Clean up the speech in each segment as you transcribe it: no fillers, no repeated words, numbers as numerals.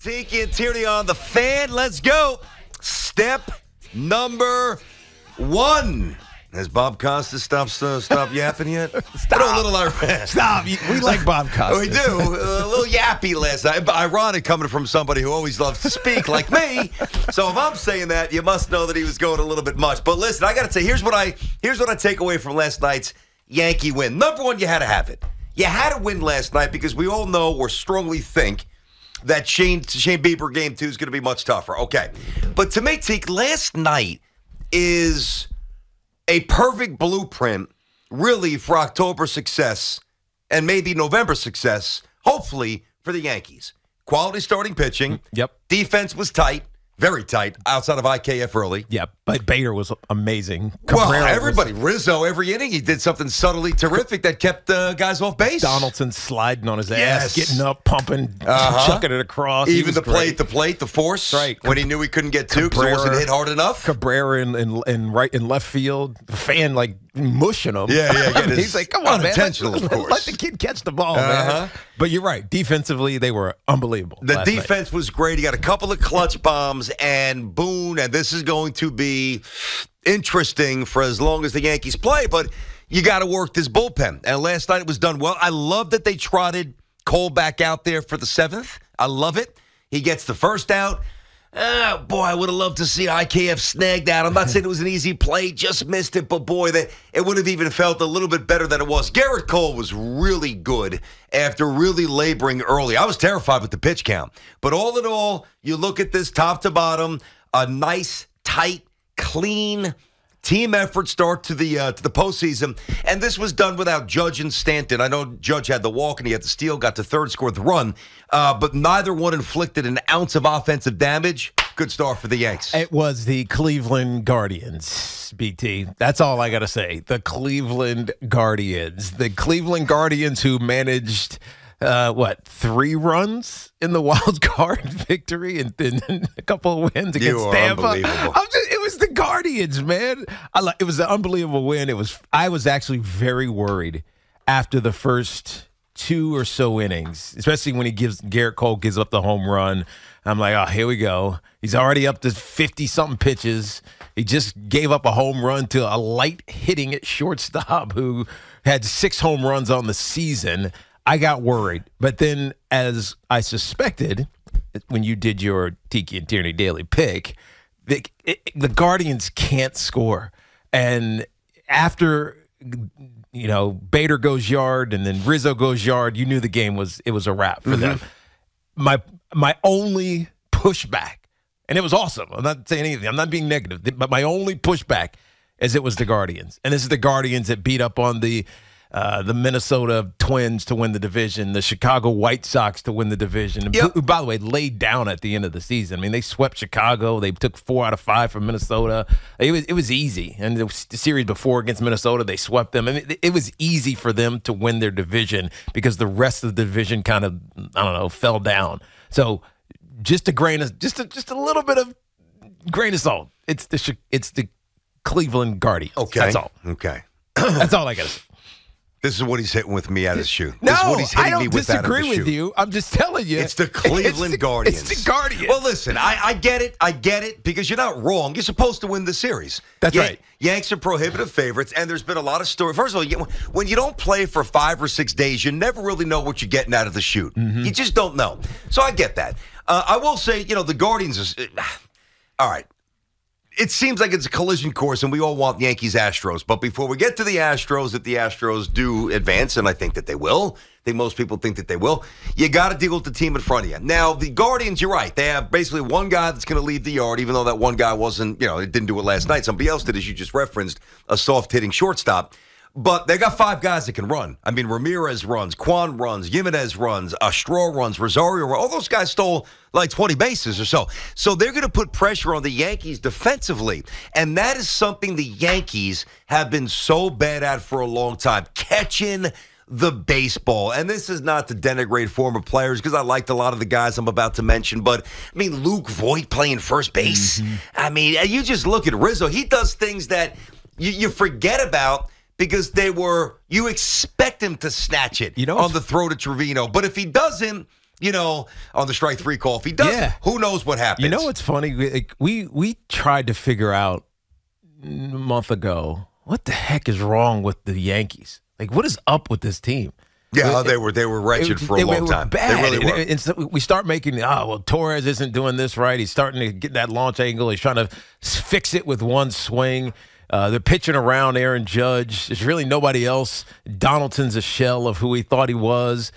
Tiki Tierney on the fan. Let's go. Step number 1. Has Bob Costas stopped yapping yet? Stop. We like Bob Costas. We do. A little yappy last night. Ironic coming from somebody who always loves to speak like me. So if I'm saying that, you must know that he was going a little bit much. But listen, I got to say, here's what I take away from last night's Yankee win. Number 1, you had to have it. You had to win last night because we all know or strongly think that Shane Bieber game 2 is going to be much tougher. Okay. But to me, Teak, last night is a perfect blueprint, really, for October success and maybe November success, hopefully, for the Yankees. Quality starting pitching. Yep. Defense was tight, very tight, outside of IKF early. Yep. But Bader was amazing. Well, everybody. Rizzo, every inning, he did something subtly terrific that kept guys off base. Donaldson sliding on his ass, getting up, pumping, chucking it across. Even the plate, the force. Right. When he knew he couldn't get to because it wasn't hit hard enough. Cabrera in left field. The fan, mushing him. Yeah. He's like, come on, man. Unintentional, of course. Let the kid catch the ball, man. But you're right. Defensively, they were unbelievable. The defense was great. He got a couple of clutch bombs, and boom, and this is going to be interesting for as long as the Yankees play, but you got to work this bullpen. And last night it was done well. I love that they trotted Cole back out there for the 7th. I love it. He gets the first out. Boy, I would have loved to see IKF snagged out. I'm not saying it was an easy play, just missed it, but boy, it would have even felt a little bit better than it was. Gerrit Cole was really good after really laboring early. I was terrified with the pitch count. But all in all, you look at this top to bottom, a nice, tight, clean team effort start to the postseason, and this was done without Judge and Stanton. I know Judge had the walk and he had the steal, got to third, scored the run, but neither one inflicted an ounce of offensive damage. Good start for the Yanks. It was the Cleveland Guardians, BT. That's all I got to say. The Cleveland Guardians. The Cleveland Guardians who managed 3 runs in the wild card victory and then a couple of wins against Tampa. It was the Guardians, man. It was an unbelievable win. I was actually very worried after the first 2 or so innings, especially when Gerrit Cole gives up the home run. I'm like, oh, here we go. He's already up to 50-something pitches. He just gave up a home run to a light-hitting at shortstop who had 6 home runs on the season. I got worried. But then, as I suspected, when you did your Tiki and Tierney daily pick, the Guardians can't score. And after, Bader goes yard and then Rizzo goes yard, you knew the game was a wrap for them. My only pushback, and it was awesome. I'm not saying anything. I'm not being negative. But my only pushback is it was the Guardians. And this is the Guardians that beat up on the Minnesota Twins to win the division, the Chicago White Sox to win the division, and who, by the way, laid down at the end of the season. I mean, they swept Chicago. They took 4 out of 5 from Minnesota. It was easy. And the series before against Minnesota, they swept them. I mean, it was easy for them to win their division because the rest of the division kind of, fell down. So just a little bit of grain of salt. It's the Cleveland Guardians. Okay. That's all. Okay. That's all I got to say. This is what he's hitting with me out of his shoe. No, this is what he's hitting I don't me with disagree with you. I'm just telling you. It's the Cleveland Guardians. It's the Guardians. Well, listen, I get it. I get it because you're not wrong. You're supposed to win the series. That's right. Yanks are prohibitive favorites, and there's been a lot of story. First of all, when you don't play for 5 or 6 days, you never really know what you're getting out of the shoot. You just don't know. So I get that. I will say, the Guardians is all right. It seems like it's a collision course, and we all want Yankees-Astros. But before we get to the Astros, if the Astros do advance, and I think that they will, I think most people think that they will, you got to deal with the team in front of you. Now, the Guardians, you're right. They have basically one guy that's going to leave the yard, even though that one guy wasn't, it didn't do it last night. Somebody else did, as you just referenced, a soft-hitting shortstop. But they got 5 guys that can run. I mean, Ramirez runs, Quan runs, Jimenez runs, Straw runs, Rosario runs. All those guys stole like 20 bases or so. So they're going to put pressure on the Yankees defensively. And that is something the Yankees have been so bad at for a long time, catching the baseball. And this is not to denigrate former players because I liked a lot of the guys I'm about to mention. But, I mean, Luke Voit playing first base. I mean, you just look at Rizzo. He does things that you forget about because you expect him to snatch it on the throw to Trevino. But if he doesn't, on the strike three call. If he doesn't, who knows what happens? You know what's funny? We tried to figure out a month ago, what the heck is wrong with the Yankees? Like, what is up with this team? Yeah, they were wretched for a long time. Bad. They really were. And so we start making, Torres isn't doing this right. He's starting to get that launch angle. He's trying to fix it with one swing. They're pitching around Aaron Judge. There's really nobody else. Donaldson's a shell of who he thought he was.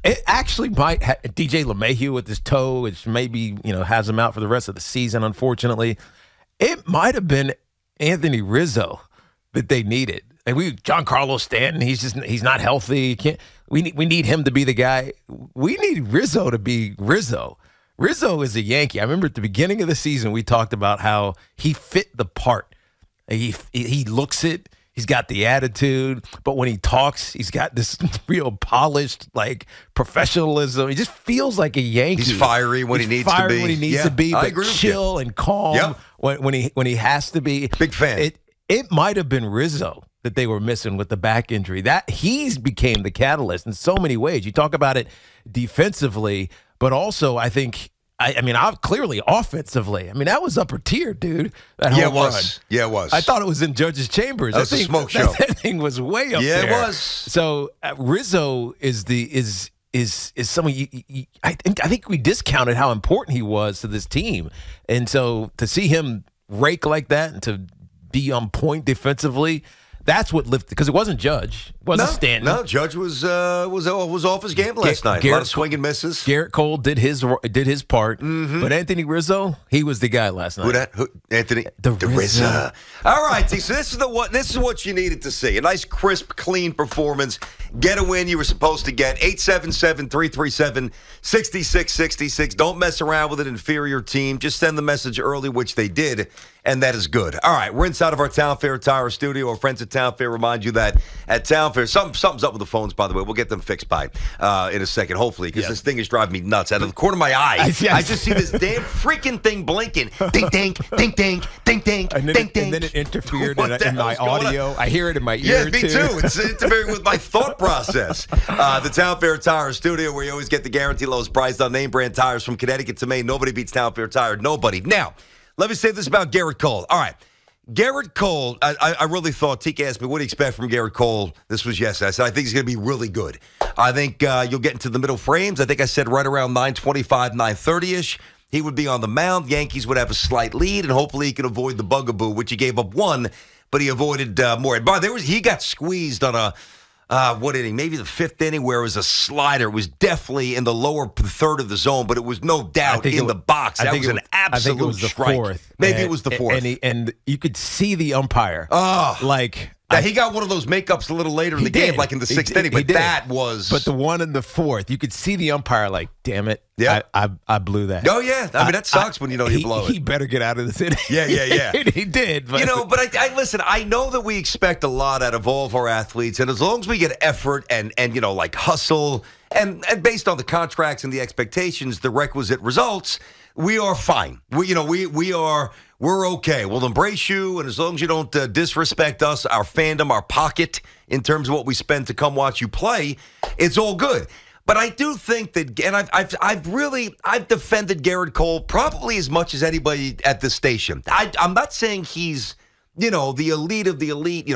It actually might have DJ LeMahieu with his toe, which maybe, has him out for the rest of the season, unfortunately. It might have been Anthony Rizzo that they needed. Like Giancarlo Stanton, he's not healthy. We need him to be the guy. We need Rizzo to be Rizzo. Rizzo is a Yankee. I remember at the beginning of the season we talked about how he fit the part. He looks it. He's got the attitude, but when he talks, he's got this real polished, professionalism. He just feels like a Yankee. He's fiery when he needs to be. When he needs to be, but chill and calm when he has to be. Big fan. It might have been Rizzo that they were missing with the back injury. That he's became the catalyst in so many ways. You talk about it defensively, but also I think. Clearly offensively. That was upper tier, dude. That it was. Yeah, it was. I thought it was in Judge's chambers. That was a smoke show. That thing was way up there. Yeah, it was. So Rizzo is someone I think we discounted how important he was to this team, and so to see him rake like that and to be on point defensively. That's what lifted, because it wasn't Judge. It wasn't Stanton. No, Judge was off his game last night. A lot of swing and misses. Gerrit Cole did his part, but Anthony Rizzo, he was the guy last night. Who Anthony? The Rizzo. All right, so this is what you needed to see. A nice, crisp, clean performance. Get a win you were supposed to get. 877-337-6666. Don't mess around with an inferior team. Just send the message early, which they did, and that is good. All right, we're inside of our Town Fair Tire studio. Our friends at Town Fair remind you that at Town Fair, something's up with the phones, by the way. We'll get them fixed in a second, hopefully, because this thing is driving me nuts. Out of the corner of my eye, I just see this damn freaking thing blinking. Ding, ding, ding, ding, ding, ding, and ding, ding. And then it interfered in my audio. I hear it in my ear, me too. It's interfering with my thought process. The Town Fair Tire studio, where you always get the guaranteed lowest price on name brand tires from Connecticut to Maine. Nobody beats Town Fair Tire. Nobody. Now, let me say this about Gerrit Cole. All right. Gerrit Cole, I really thought, Tiki asked me, what do you expect from Gerrit Cole? This was yesterday. I said, I think he's going to be really good. I think you'll get into the middle frames. I think I said right around 9:25, 9:30-ish. He would be on the mound. Yankees would have a slight lead, and hopefully he could avoid the bugaboo, which he gave up one, but he avoided more. But he got squeezed on a, what inning? Maybe the fifth inning, where it was a slider. It was definitely in the lower third of the zone, but it was no doubt in the box. That was an absolute strike. I think it was the fourth. Maybe it was the fourth. And you could see the umpire. He got one of those makeups a little later in the game, like in the sixth inning, but that was... But the one in the fourth, you could see the umpire like, damn it, I blew that. Oh, yeah. That sucks when you know you blow it. He better get out of this inning. Yeah. He did. But. But listen, I know that we expect a lot out of all of our athletes, and as long as we get effort and hustle, and based on the contracts and the expectations, the requisite results, we are fine. We're okay. We'll embrace you, and as long as you don't disrespect us, our fandom, our pocket, in terms of what we spend to come watch you play, it's all good. But I do think that, and I've defended Gerrit Cole probably as much as anybody at this station. I'm not saying he's, the elite of the elite,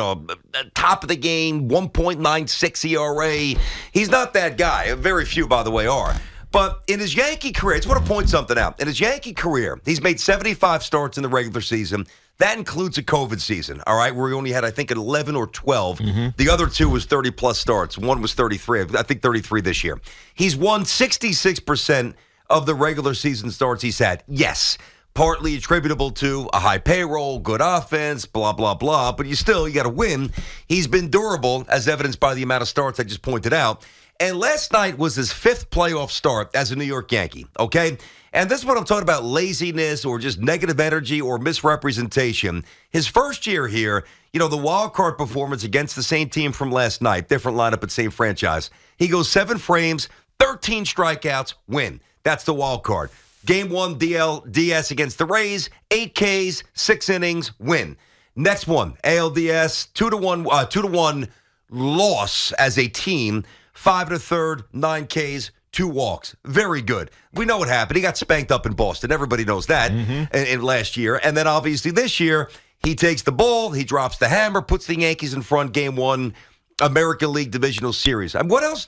top of the game, 1.96 ERA. He's not that guy. Very few, by the way, are. But in his Yankee career, I just want to point something out. In his Yankee career, he's made 75 starts in the regular season. That includes a COVID season, all right, where he only had, I think, 11 or 12. Mm-hmm. The other two was 30-plus starts. One was 33. I think 33 this year. He's won 66% of the regular season starts he's had. Yes, partly attributable to a high payroll, good offense, blah, blah, blah. But you got to win. He's been durable, as evidenced by the amount of starts I just pointed out. And last night was his fifth playoff start as a New York Yankee, okay? And this is what I'm talking about, laziness or just negative energy or misrepresentation. His first year here, the wild card performance against the same team from last night, different lineup but same franchise. He goes 7 frames, 13 strikeouts, win. That's the wild card. Game 1 DS against the Rays, 8 Ks, 6 innings, win. Next one, ALDS, 2-1 loss as a team. 5 1/3, 9 Ks, 2 walks. Very good. We know what happened. He got spanked up in Boston. Everybody knows that in last year. And then obviously this year, he takes the ball, he drops the hammer, puts the Yankees in front, Game 1, American League Divisional Series. And what else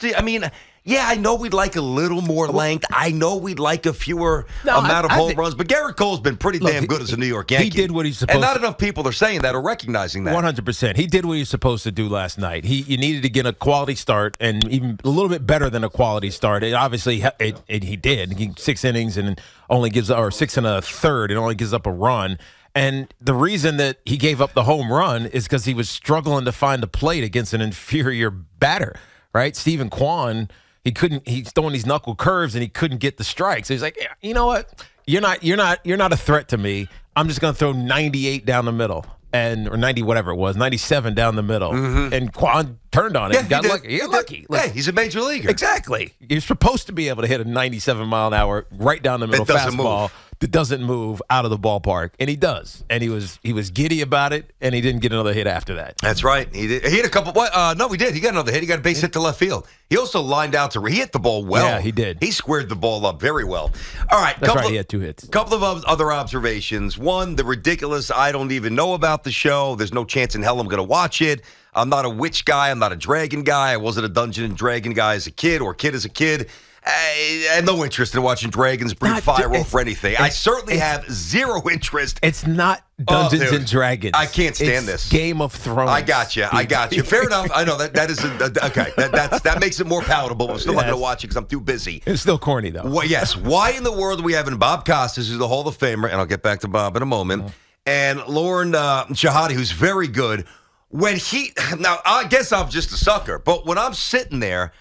yeah, I know we'd like a little more length. I know we'd like a fewer amount of home runs. But Gerrit Cole's been pretty damn good as a New York Yankee. He did what he's supposed to. And not enough people are saying that or recognizing that. 100%. He did what he was supposed to do last night. You needed to get a quality start, and even a little bit better than a quality start. Obviously, he did. 6 innings and only gives, or 6 1/3, and only gives up a run. And the reason that he gave up the home run is because he was struggling to find a plate against an inferior batter, right? Stephen Kwan, he's throwing these knuckle curves and he couldn't get the strike. So he's like, yeah, you know what? You're not a threat to me. I'm just going to throw 98 down the middle. Or 90, whatever it was, 97 down the middle. And Kwan turned on it and got lucky. He lucky. Hey, he's a major leaguer. Exactly. You're supposed to be able to hit a 97-mile-an-hour right down the middle fastball that doesn't move out of the ballpark, and he does. And he was giddy about it, and he didn't get another hit after that. That's right. He did. He hit a couple. No, he did. He got another hit. He got a base hit to left field. He also lined out he hit the ball well. Yeah, he did. He squared the ball up very well. All right. That's right. He had 2 hits. Couple of other observations. One, the ridiculous, I don't even know about the show. There's no chance in hell I'm going to watch it. I'm not a witch guy. I'm not a dragon guy. I wasn't a Dungeon and Dragon guy as a kid or kid as a kid. I have no interest in watching dragons breathe fire or anything. I certainly have zero interest. It's not Dungeons and Dragons. I can't stand this. Game of Thrones. I got you. Fair enough. I know that is okay. That makes it more palatable. I'm still not going to watch it because I'm too busy. It's still corny though. Well, yes. Why in the world are we having Bob Costas, who's the Hall of Famer, and I'll get back to Bob in a moment, and Lauren Shahadi, who's very good. Now I guess I'm just a sucker, but when I'm sitting there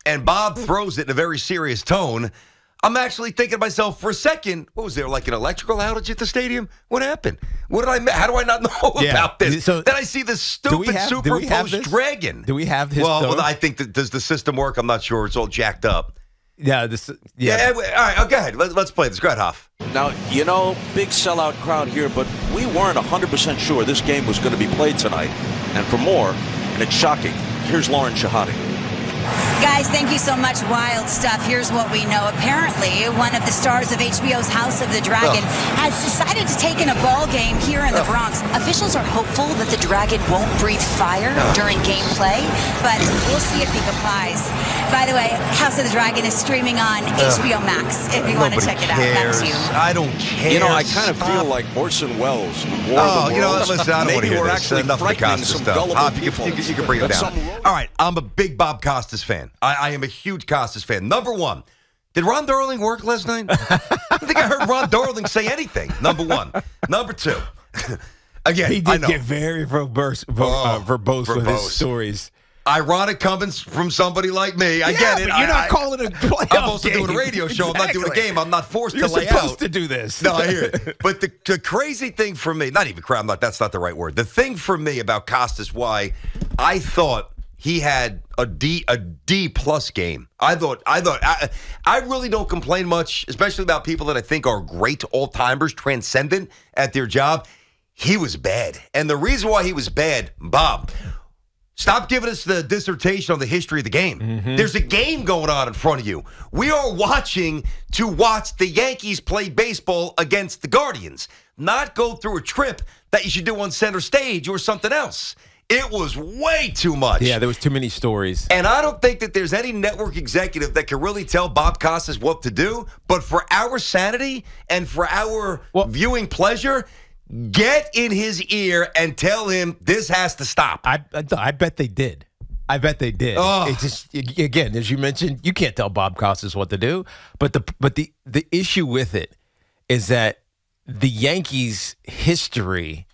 and Bob throws it in a very serious tone, I'm actually thinking to myself for a second, what was there, like an electrical outage at the stadium? What happened? How do I not know about this? So, then I see this stupid superimposed dragon. Do we have his Well, I think does the system work? I'm not sure. It's all jacked up. Yeah. All right, go ahead. Let's play this. Go ahead, Hoff. Now, big sellout crowd here, but we weren't 100% sure this game was going to be played tonight. And for more, and it's shocking, here's Lauren Shahadi. Guys, thank you so much. Wild stuff. Here's what we know. Apparently, one of the stars of HBO's House of the Dragon has decided to take in a ball game here in the Bronx. Officials are hopeful that the dragon won't breathe fire during gameplay, but we'll see if he complies. By the way, House of the Dragon is streaming on HBO Max if you want to check it out. Back to you. I don't care. I kind of feel like Orson Welles. Listen, I don't want to hear this. Enough of the Costas stuff. You can bring it down. All right, I'm a big Bob Costas fan. I am a huge Costas fan. Number one, did Ron Darling work last night? I don't think I heard Ron Darling say anything. Number one. Number two, again, he did get very verbose with his stories. Ironic coming from somebody like me. I get it. But you're not calling a playoff I'm also doing a radio show. Exactly. I'm not doing a game. I'm not forced You're to lay out. You're supposed to do this. No, I hear it. But the crazy thing for me, not even crap, that's not the right word. The thing for me about Costas, why I thought he had a D plus game. I really don't complain much, especially about people that I think are great all-timers, transcendent at their job. He was bad. And the reason why he was bad, Bob, stop giving us the dissertation on the history of the game. There's a game going on in front of you. We are watching to watch the Yankees play baseball against the Guardians, not go through a trip that you should do on center stage or something else. It was way too much. Yeah, there was too many stories. And I don't think that there's any network executive that can really tell Bob Costas what to do. But for our sanity and for our viewing pleasure, get in his ear and tell him this has to stop. I bet they did. It just, again, as you mentioned, you can't tell Bob Costas what to do. But the issue with it is that the Yankees' history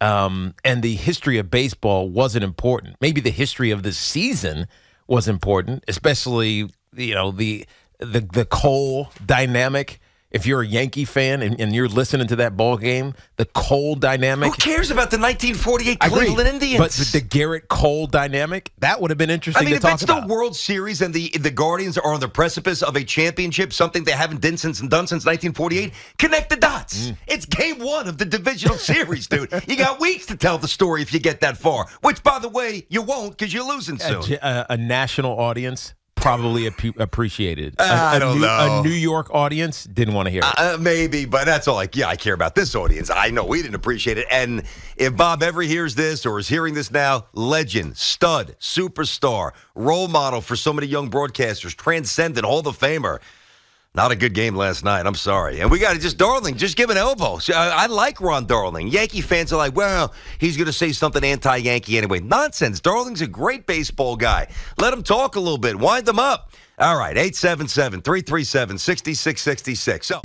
and the history of baseball wasn't important. Maybe the history of the season was important, especially the Cole dynamic. If you're a Yankee fan and you're listening to that ball game, the Cole dynamic. Who cares about the 1948 Cleveland Indians? But the Gerrit Cole dynamic, that would have been interesting to talk about. If it's the World Series and the Guardians are on the precipice of a championship, something they haven't done since 1948, connect the dots. It's game one of the divisional series, dude. You got weeks to tell the story if you get that far, which, by the way, you won't because you're losing soon. A national audience probably appreciated. I don't know. A New York audience didn't want to hear it. Maybe, but that's all. I care about this audience. I know we didn't appreciate it. And if Bob ever hears this or is hearing this now, legend, stud, superstar, role model for so many young broadcasters, transcendent, Hall of Famer. Not a good game last night. I'm sorry. And we got to Darling, just give an elbow. I like Ron Darling. Yankee fans are like, well, he's going to say something anti-Yankee anyway. Nonsense. Darling's a great baseball guy. Let him talk a little bit. Wind him up. All right, 877-337-6666. So.